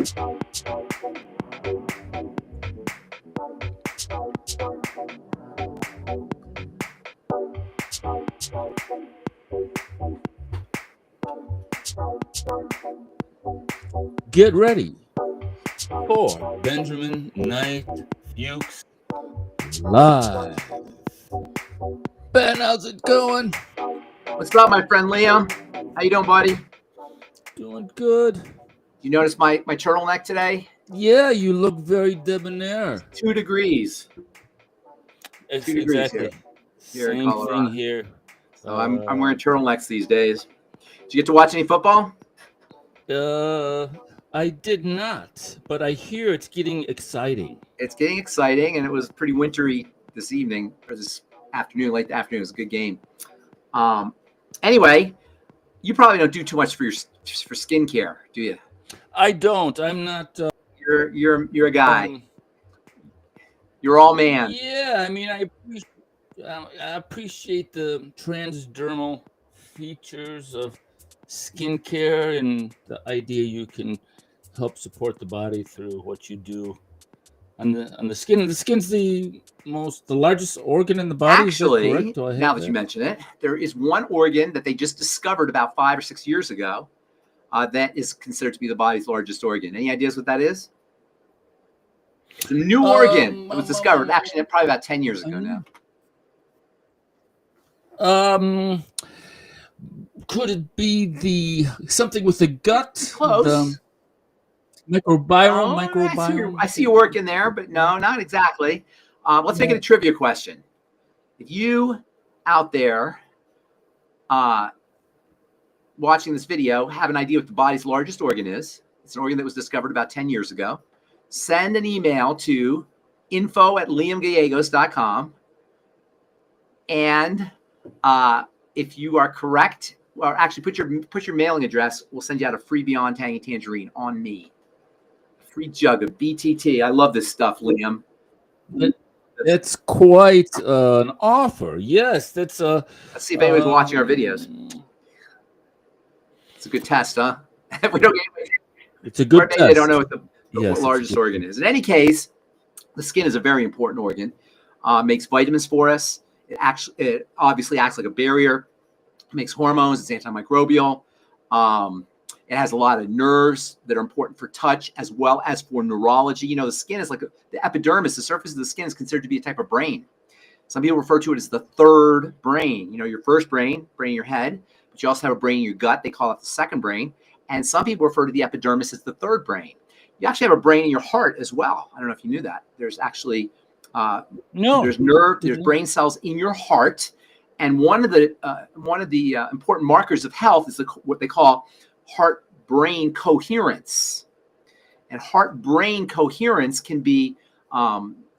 Get ready for Benjamin Knight Fuchs Live. Ben, how's it going? What's up, my friend Liam? How you doing, buddy? Doing good. You notice my turtleneck today? Yeah, you look very debonair. 2 degrees. It's 2 degrees exactly. here in Same Colorado. thing here. So I'm wearing turtlenecks these days. Did you get to watch any football? I did not, but I hear it's getting exciting. It's getting exciting, and it was pretty wintry this evening, or this afternoon, late afternoon. It was a good game. Anyway, you probably don't do too much for skincare, do you? I don't. I'm not. You're a guy. You're all man. Yeah, I mean, I appreciate the transdermal features of skincare and the idea you can help support the body through what you do on the skin. The skin's the largest organ in the body. Actually, now that you you mention it, there is one organ that they just discovered about 5 or 6 years ago that is considered to be the body's largest organ. Any ideas what that is? It's a new organ that was discovered actually probably about 10 years ago now. Could it be something with the gut? Close. Microbiome. I see you working there, but no, not exactly. Let's make it a trivia question. If you out there watching this video have an idea what the body's largest organ is, it's an organ that was discovered about 10 years ago, send an email to info@liamgallegos.com. And if you are correct, or actually put your mailing address, we'll send you out a free Beyond Tangy Tangerine on me. Free jug of BTT. I love this stuff, Liam. It's quite an offer. Yes, that's a. Let's see if anyone's watching our videos. It's a good test, huh? We don't get. It's a good test. They don't know what the largest organ is. In any case, the skin is a very important organ. Makes vitamins for us. It obviously acts like a barrier. It makes hormones. It's antimicrobial. It has a lot of nerves that are important for touch as well as for neurology. You know, the skin is like the epidermis, the surface of the skin is considered to be a type of brain. Some people refer to it as the third brain. You know, your first brain in your head, but you also have a brain in your gut. They call it the second brain. And some people refer to the epidermis as the third brain. You actually have a brain in your heart as well. I don't know if you knew that. There's actually there's brain cells in your heart. And one of the important markers of health is what they call heart-brain coherence. And heart-brain coherence can be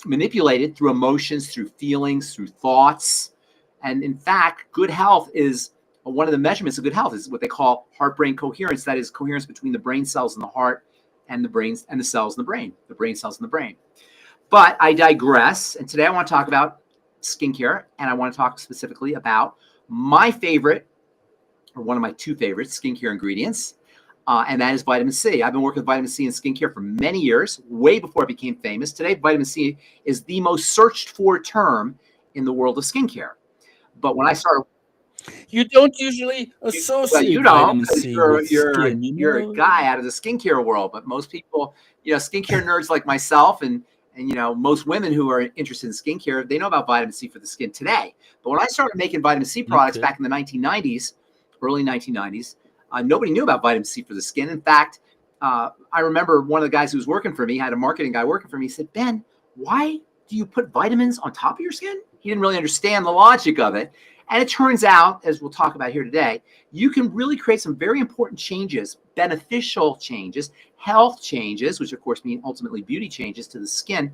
manipulated through emotions, through feelings, through thoughts. And in fact, good health is one of the measurements of good health is what they call heart-brain coherence. That is coherence between the brain cells in the heart and the cells in the brain, the brain cells in the brain. But I digress. And today I want to talk about skincare, and I want to talk specifically about my favorite, or one of my 2 favorite skincare ingredients, and that is vitamin C. I've been working with vitamin C in skincare for many years, way before I became famous. Today, vitamin C is the most searched for term in the world of skincare. But when I started, you don't usually associate vitamin C with skin. You're a guy out of the skincare world, but most people, skincare nerds like myself and most women who are interested in skincare, they know about vitamin C for the skin today. But when I started making vitamin C products back in the 1990s, early 1990s, nobody knew about vitamin C for the skin. In fact, I remember one of the guys who was working for me, had a marketing guy working for me, said, "Ben, why do you put vitamins on top of your skin?" He didn't really understand the logic of it. And it turns out, as we'll talk about here today, you can really create some very important changes, beneficial changes, health changes, which of course mean ultimately beauty changes to the skin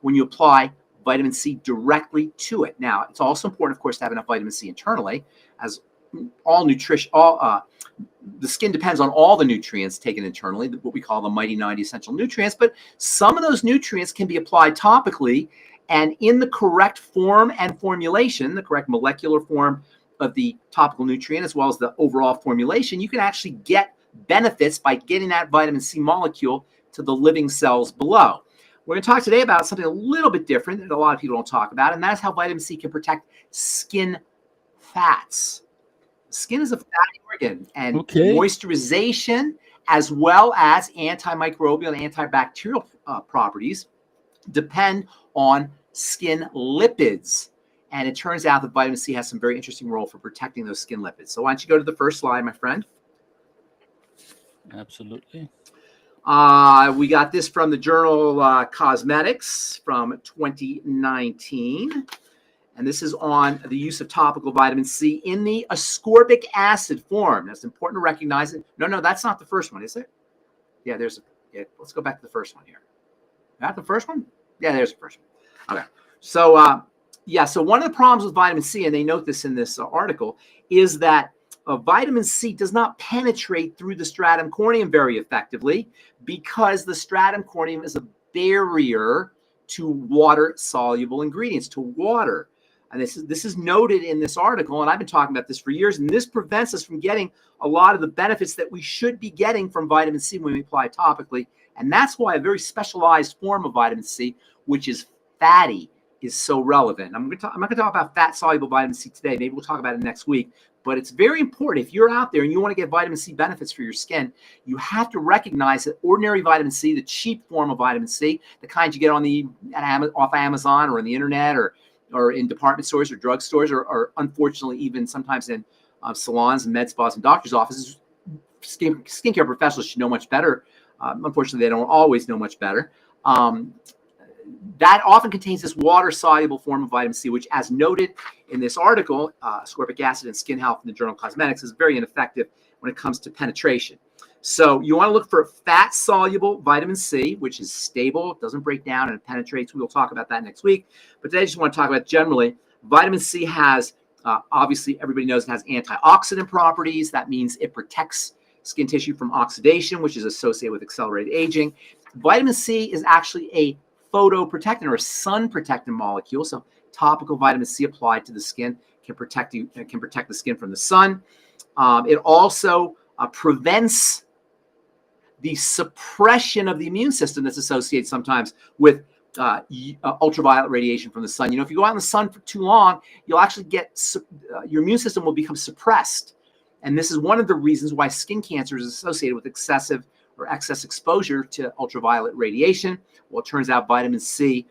when you apply vitamin C directly to it. Now, it's also important, of course, to have enough vitamin C internally, as the skin depends on all the nutrients taken internally, what we call the mighty 90 essential nutrients, but some of those nutrients can be applied topically. And in the correct form and formulation, the correct molecular form of the topical nutrient, as well as the overall formulation, you can actually get benefits by getting that vitamin C molecule to the living cells below. We're going to talk today about something a little bit different that a lot of people don't talk about, and that's how vitamin C can protect skin fats. Skin is a fatty organ, and Okay. moisturization as well as antimicrobial and antibacterial properties depend on skin lipids. And it turns out that vitamin C has some very interesting role for protecting those skin lipids. So why don't you go to the first slide, my friend? Absolutely. We got this from the journal Cosmetics from 2019. And this is on the use of topical vitamin C in the ascorbic acid form. That's important to recognize it. No, that's not the first one, is it? Yeah, let's go back to the first one here. Not the first one? Yeah, there's the first one. Okay. So, so one of the problems with vitamin C, and they note this in this article, is that vitamin C does not penetrate through the stratum corneum very effectively because the stratum corneum is a barrier to water-soluble ingredients, to water. And this is noted in this article, and I've been talking about this for years, and this prevents us from getting a lot of the benefits that we should be getting from vitamin C when we apply topically. And that's why a very specialized form of vitamin C, which is fatty, is so relevant. I'm not going to talk about fat-soluble vitamin C today. Maybe we'll talk about it next week. But it's very important. If you're out there and you want to get vitamin C benefits for your skin, you have to recognize that ordinary vitamin C, the cheap form of vitamin C, the kind you get off Amazon or on the internet or in department stores or drugstores or unfortunately even sometimes in salons and med spas and doctors' offices, skincare professionals should know much better. Unfortunately, they don't always know much better. That often contains this water-soluble form of vitamin C, which, as noted in this article, ascorbic acid and skin health in the journal Cosmetics, is very ineffective when it comes to penetration. So you want to look for fat-soluble vitamin C, which is stable, doesn't break down, and it penetrates. We'll talk about that next week. But today I just want to talk about generally, vitamin C has, obviously, everybody knows it has antioxidant properties. That means it protects skin tissue from oxidation, which is associated with accelerated aging. Vitamin C is actually a photoprotectant or a sun protectant molecule. So topical vitamin C applied to the skin can protect the skin from the sun. It also prevents the suppression of the immune system that's associated sometimes with ultraviolet radiation from the sun. You know, if you go out in the sun for too long, you'll actually get your immune system will become suppressed. And this is one of the reasons why skin cancer is associated with excessive or excess exposure to ultraviolet radiation. Well, it turns out vitamin C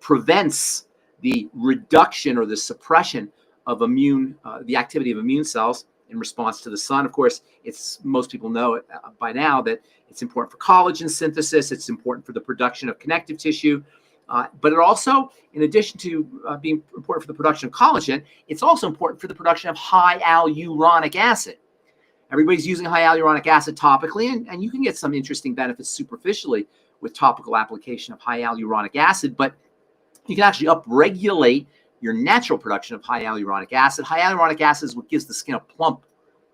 prevents the reduction or the suppression of the activity of immune cells in response to the sun. Of course, most people know it by now that it's important for collagen synthesis. It's important for the production of connective tissue. But it also, in addition to being important for the production of collagen, it's also important for the production of high hyaluronic acid. Everybody's using high hyaluronic acid topically, and you can get some interesting benefits superficially with topical application of high hyaluronic acid, but you can actually upregulate your natural production of high hyaluronic acid. High hyaluronic acid is what gives the skin a plump,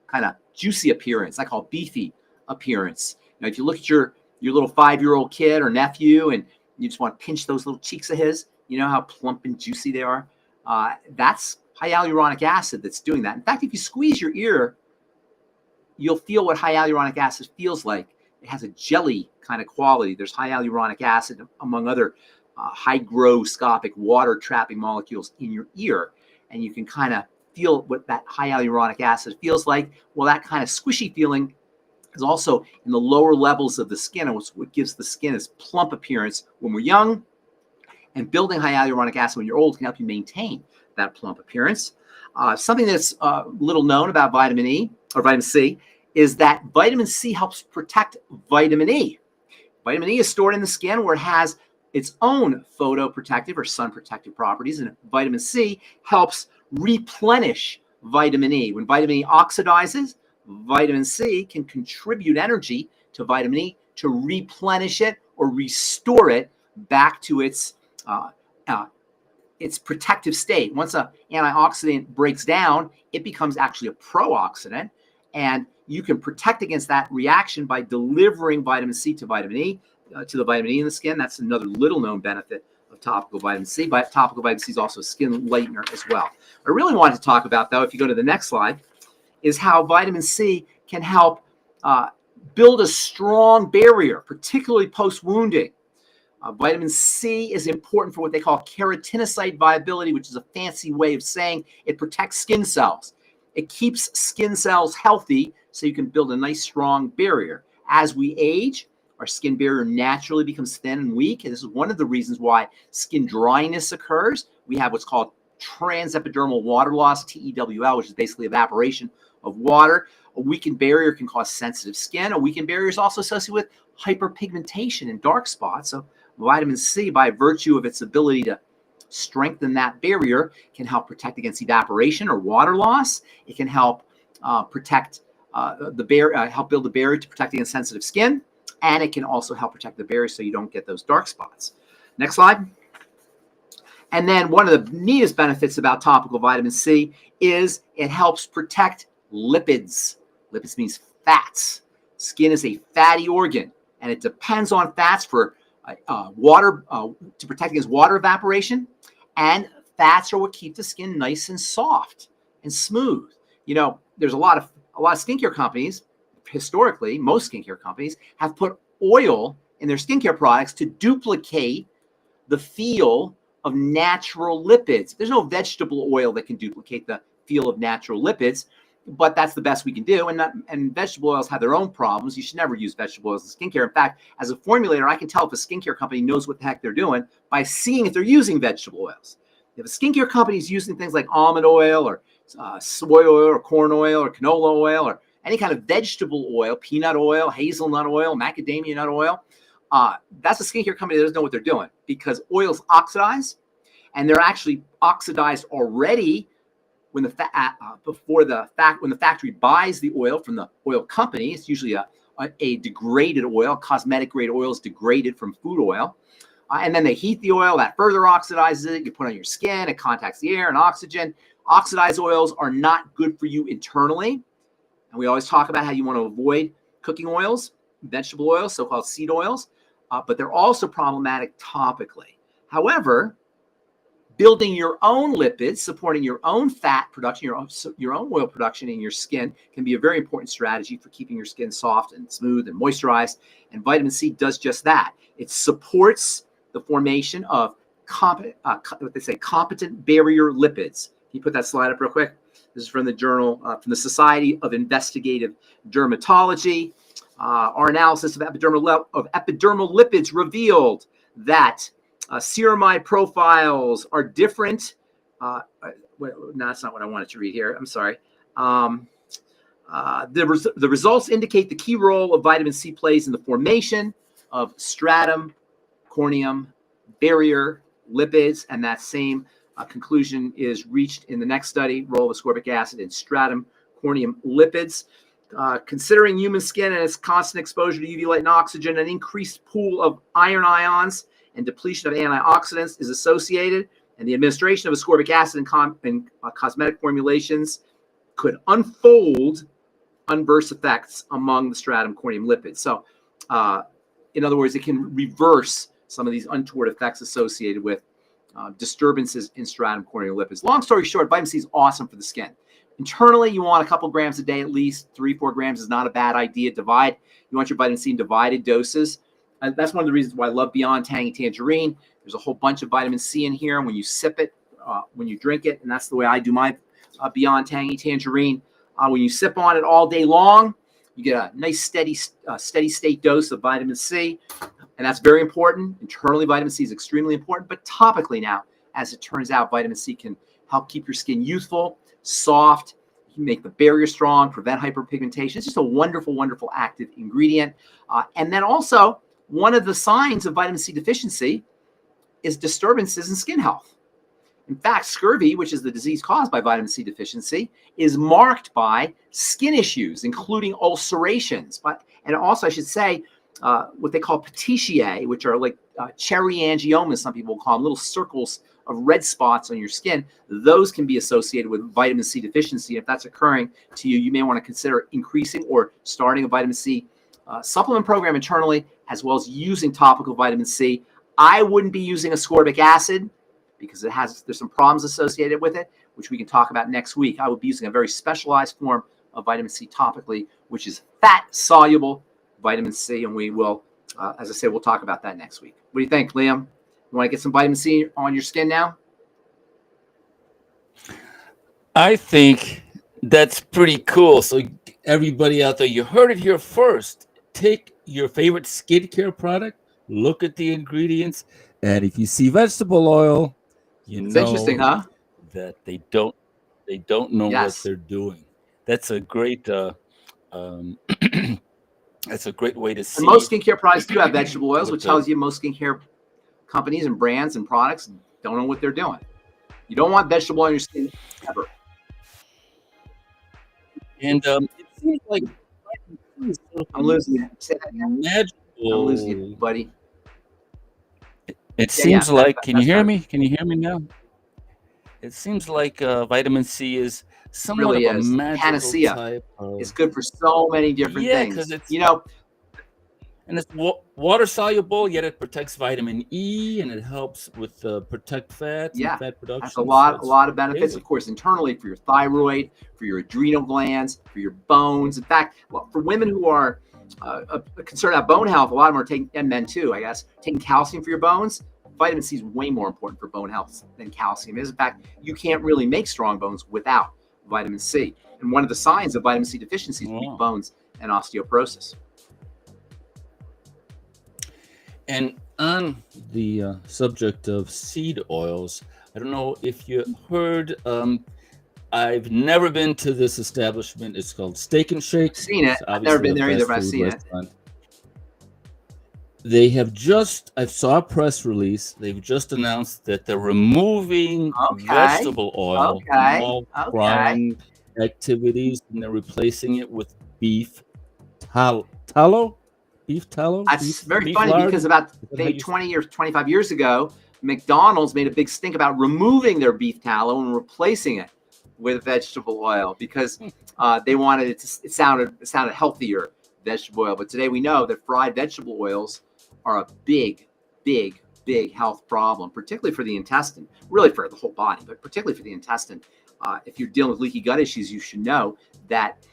kind of juicy appearance. I call it beefy appearance. Now, if you look at your little 5-year-old kid or nephew and you just want to pinch those little cheeks of his, you know how plump and juicy they are? That's high hyaluronic acid that's doing that. In fact, if you squeeze your ear, you'll feel what high hyaluronic acid feels like. It has a jelly kind of quality. There's high hyaluronic acid, among other hygroscopic water-trapping molecules in your ear. And you can kind of feel what that high hyaluronic acid feels like. Well, that kind of squishy feeling is also in the lower levels of the skin, and what gives the skin its plump appearance when we're young. And building high hyaluronic acid when you're old can help you maintain that plump appearance. Something that's little known about vitamin E or vitamin C is that vitamin C helps protect vitamin E. Vitamin E is stored in the skin where it has its own photoprotective or sun protective properties, and vitamin C helps replenish vitamin E. When vitamin E oxidizes, vitamin C can contribute energy to vitamin E to replenish it or restore it back to its protective state. Once an antioxidant breaks down, it becomes actually a pro-oxidant, and you can protect against that reaction by delivering vitamin C to vitamin E, to the vitamin E in the skin. That's another little known benefit of topical vitamin C. But topical vitamin C is also a skin lightener as well. What I really wanted to talk about, though, if you go to the next slide, is how vitamin C can help build a strong barrier, particularly post-wounding. Vitamin C is important for what they call keratinocyte viability, which is a fancy way of saying it protects skin cells. It keeps skin cells healthy so you can build a nice, strong barrier. As we age, our skin barrier naturally becomes thin and weak. And this is one of the reasons why skin dryness occurs. We have what's called transepidermal water loss, TEWL, which is basically evaporation of water. A weakened barrier can cause sensitive skin. A weakened barrier is also associated with hyperpigmentation and dark spots. So vitamin C, by virtue of its ability to strengthen that barrier, can help protect against evaporation or water loss. It can help protect the barrier, help build the barrier to protect against sensitive skin, and it can also help protect the barrier so you don't get those dark spots. Next slide. And then one of the neatest benefits about topical vitamin C is it helps protect lipids. Lipids means fats. Skin is a fatty organ, and it depends on fats for water to protect against water evaporation, and fats are what keep the skin nice and soft and smooth. You know, there's a lot of skincare companies. Historically, most skincare companies have put oil in their skincare products to duplicate the feel of natural lipids. There's no vegetable oil that can duplicate the feel of natural lipids, but that's the best we can do. And vegetable oils have their own problems. You should never use vegetable oils in skincare. In fact, as a formulator, I can tell if a skincare company knows what the heck they're doing by seeing if they're using vegetable oils. If a skincare company is using things like almond oil or soy oil or corn oil or canola oil or any kind of vegetable oil, peanut oil, hazelnut oil, macadamia nut oil, that's a skincare company that doesn't know what they're doing, because oils oxidize, and they're actually oxidized already when the when the factory buys the oil from the oil company. It's usually a degraded oil. Cosmetic grade oil is degraded from food oil. And then they heat the oil. That further oxidizes it. You put it on your skin. It contacts the air and oxygen. Oxidized oils are not good for you internally. And we always talk about how you want to avoid cooking oils, vegetable oils, so-called seed oils, but they're also problematic topically. However, building your own lipids, supporting your own fat production, your own oil production in your skin can be a very important strategy for keeping your skin soft and smooth and moisturized. And vitamin C does just that. It supports the formation of competent barrier lipids. Can you put that slide up real quick? This is from the journal, from the Society of Investigative Dermatology. Our analysis of epidermal lipids revealed that ceramide profiles are different. No, that's not what I wanted to read here. I'm sorry. The results indicate the key role of vitamin C plays in the formation of stratum, corneum, barrier, lipids, and that same conclusion is reached in the next study, role of ascorbic acid in stratum, corneum, lipids. Considering human skin and its constant exposure to UV light and oxygen, an increased pool of iron ions and depletion of antioxidants is associated, and the administration of ascorbic acid in cosmetic formulations could unfold adverse effects among the stratum corneum lipids. So, in other words, it can reverse some of these untoward effects associated with disturbances in stratum corneum lipids. Long story short, vitamin C is awesome for the skin. Internally, you want a couple grams a day at least. 3-4 grams is not a bad idea. You want your vitamin C in divided doses. And that's one of the reasons why I love Beyond Tangy Tangerine. There's a whole bunch of vitamin C in here when you sip it, when you drink it, and that's the way I do my Beyond Tangy Tangerine. When you sip on it all day long, you get a nice steady state dose of vitamin C, and that's very important. Internally, vitamin C is extremely important, but topically now, as it turns out, vitamin C can help keep your skin youthful, soft, make the barrier strong, prevent hyperpigmentation. It's just a wonderful, wonderful active ingredient. And then also, one of the signs of vitamin C deficiency is disturbances in skin health. In fact, scurvy, which is the disease caused by vitamin C deficiency, is marked by skin issues, including ulcerations. And also, I should say, what they call petechiae, which are like cherry angiomas, some people call them, little circles of red spots on your skin. Those can be associated with vitamin C deficiency. If that's occurring to you, you may want to consider increasing or starting a vitamin C supplement program internally, as well as using topical vitamin C. I wouldn't be using ascorbic acid because there's some problems associated with it, which we can talk about next week. I would be using a very specialized form of vitamin C topically, which is fat soluble vitamin C, and we will, as I said, we'll talk about that next week. What do you think, Liam? You want to get some vitamin C on your skin now? I think that's pretty cool. So everybody out there, you heard it here first. Take your favorite skincare product, look at the ingredients, and if you see vegetable oil, you It's know interesting, huh? that they don't know what Yes. they're doing. That's a great um, that's a great way to And most see skincare products do have vegetable oils, what which the tells you most skincare companies and brands and products don't know what they're doing. You don't want vegetable oil on your skin ever. and it seems like vitamin C is sort I'm of losing you. Say that again. I'm losing you, magical. buddy. It Yeah, seems like, can you that's hear better. me? Can you hear me now? It seems like vitamin C is It somewhat really of a is the magical panacea. type It's of, good for so many different yeah, because things. it's and it's water soluble, yet it protects vitamin E and it helps with protect fats and Yeah, fat has production. So a it's lot of benefits, of crazy. course, internally for your thyroid, for your adrenal glands, for your bones. In fact, for women who are concerned about bone health, a lot of them are taking, and men too, I guess, taking calcium for your bones. Vitamin C is way more important for bone health than calcium is. In fact, you can't really make strong bones without vitamin C. And one of the signs of vitamin C deficiency is weak Wow. bones and osteoporosis. And on the subject of seed oils, I don't know if you heard. I've never been to this establishment. It's called Steak and Shake. I've seen it. It's I've never obviously been a there either, fast but I've food seen it. restaurant. They have just, I saw a press release. They've just announced that they're removing Okay. vegetable oil from Okay. all Okay. frying activities and they're replacing it with beef tallow? Beef tallow? That's very Beef funny lard? because about Is that how maybe you 20 or 25 years ago, McDonald's made a big stink about removing their beef tallow and replacing it with vegetable oil because they wanted it to, it sounded healthier, vegetable oil. But today we know that fried vegetable oils are a big health problem, particularly for the intestine, really for the whole body, but particularly for the intestine. If you're dealing with leaky gut issues, you should know that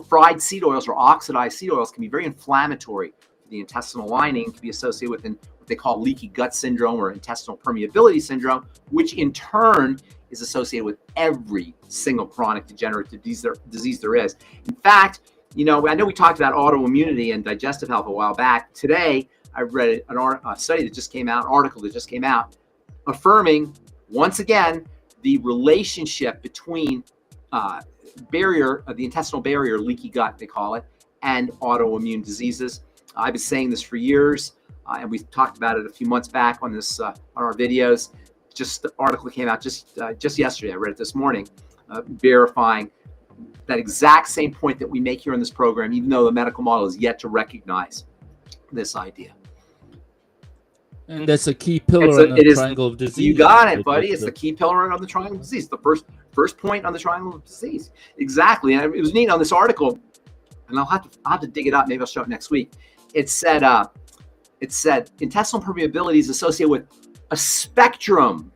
fried seed oils or oxidized seed oils can be very inflammatory for the intestinal lining, can be associated with what they call leaky gut syndrome or intestinal permeability syndrome, which in turn is associated with every single chronic degenerative disease there is. In fact, I know we talked about autoimmunity and digestive health a while back. Today, I read a study that just came out, an article that just came out, affirming once again the relationship between the intestinal barrier, leaky gut, they call it, and autoimmune diseases. I've been saying this for years, and we talked about it a few months back on our videos. Just the article came out just yesterday. I read it this morning, verifying that exact same point that we make here in this program, even though the medical model is yet to recognize this idea. And that's a key pillar in the triangle of disease. You got it, buddy. It's the key pillar on the triangle of disease. The first point on the triangle of disease. Exactly. And it was neat on this article, and I'll have to dig it up. Maybe I'll show it next week. It said intestinal permeability is associated with a spectrum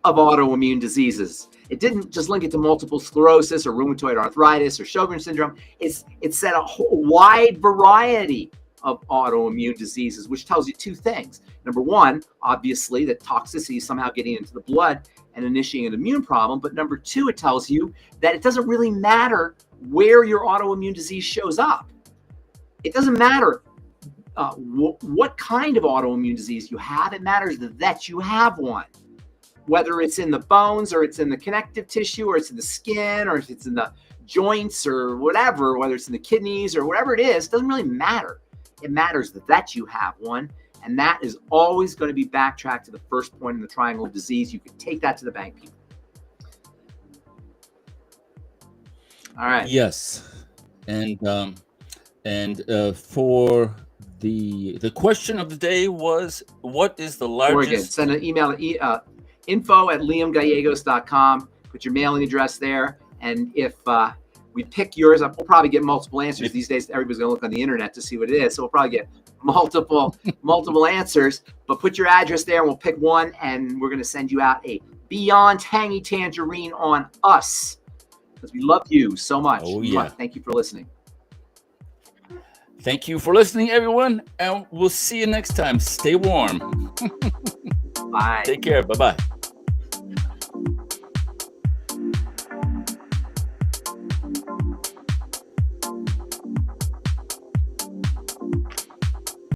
of autoimmune diseases. It didn't just link it to multiple sclerosis or rheumatoid arthritis or Sjogren's syndrome. It said a whole wide variety of autoimmune diseases, which tells you two things. Number one, obviously, that toxicity is somehow getting into the blood and initiating an immune problem. But number two, it tells you that it doesn't really matter where your autoimmune disease shows up. It doesn't matter what kind of autoimmune disease you have. It matters that you have one. Whether it's in the bones or it's in the connective tissue or it's in the skin or if it's in the joints or whatever, whether it's in the kidneys or whatever it is, doesn't really matter. It matters that you have one. And that is always going to be backtracked to the first point in the triangle of disease. You can take that to the bank, people. All right. Yes. And for the question of the day was, what is the largest? Oregon. Send an email to info@liamgallegos.com. Put your mailing address there. And if we pick yours up, we'll probably get multiple answers. These days, everybody's going to look on the internet to see what it is. So we'll probably get multiple answers. But put your address there and we'll pick one. And we're going to send you out a Beyond Tangy Tangerine on Us. Because we love you so much. Oh, yeah. Thank you for listening. Thank you for listening, everyone, and we'll see you next time. Stay warm. Bye. Take care. Bye-bye.